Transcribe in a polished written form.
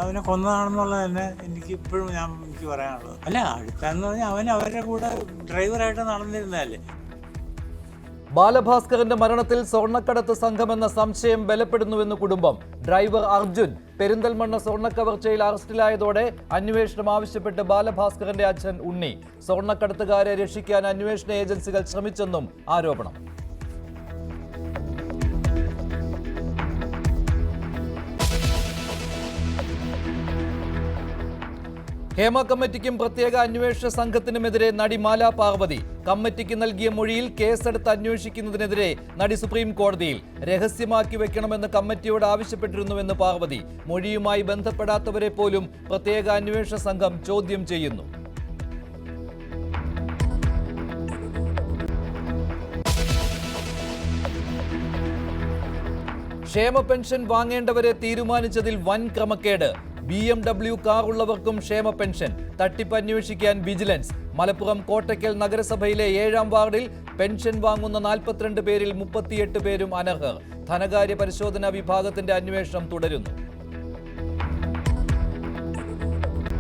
അവനെ കൊന്നതാണെന്നുള്ളത് തന്നെ എനിക്ക് ഇപ്പോഴും എനിക്ക് പറയാനുള്ളത്. അല്ല, അടുത്തെന്ന് പറഞ്ഞാൽ അവൻ അവരുടെ കൂടെ ഡ്രൈവറായിട്ട് നടന്നിരുന്നതല്ലേ. ബാലഭാസ്കറിന്റെ മരണത്തിൽ സ്വർണ്ണക്കടത്ത് സംഘമെന്ന സംശയം ബലപ്പെടുന്നുവെന്ന് കുടുംബം. ഡ്രൈവർ അർജുൻ പെരിന്തൽമണ്ണ സ്വർണ്ണക്കവർച്ചയിൽ അറസ്റ്റിലായതോടെ അന്വേഷണം ആവശ്യപ്പെട്ട് ബാലഭാസ്കറിന്റെ അച്ഛൻ ഉണ്ണി. സ്വർണ്ണക്കടത്തുകാരെ രക്ഷിക്കാൻ അന്വേഷണ ഏജൻസികൾ ശ്രമിച്ചെന്നും ആരോപണം. ഹേമ കമ്മിറ്റിക്കും പ്രത്യേക അന്വേഷണ സംഘത്തിനുമെതിരെ നടി മാലാ പാർവതി. കമ്മിറ്റിക്ക് നൽകിയ മൊഴിയിൽ കേസെടുത്ത് അന്വേഷിക്കുന്നതിനെതിരെ നടി സുപ്രീം കോടതിയിൽ. രഹസ്യമാക്കി വെക്കണമെന്ന് കമ്മിറ്റിയോട് ആവശ്യപ്പെട്ടിരുന്നുവെന്ന് പാർവതി. മൊഴിയുമായി ബന്ധപ്പെടാത്തവരെ പോലും പ്രത്യേക അന്വേഷണ സംഘം ചോദ്യം ചെയ്യുന്നു. ക്ഷേമ പെൻഷൻ വാങ്ങേണ്ടവരെ തീരുമാനിച്ചതിൽ വൻ ക്രമക്കേട്. BMW കാർ ഉള്ളവർക്കും ക്ഷേമ പെൻഷൻ. തട്ടിപ്പ് അന്വേഷിക്കാൻ വിജിലൻസ്. മലപ്പുറം കോട്ടയ്ക്കൽ നഗരസഭയിലെ 7-ാം വാർഡിൽ പെൻഷൻ വാങ്ങുന്ന 42 പേരിൽ 38 പേരും അനർഹർ. ധനകാര്യ പരിശോധനാ വിഭാഗത്തിന്റെ അന്വേഷണം തുടരുന്നു.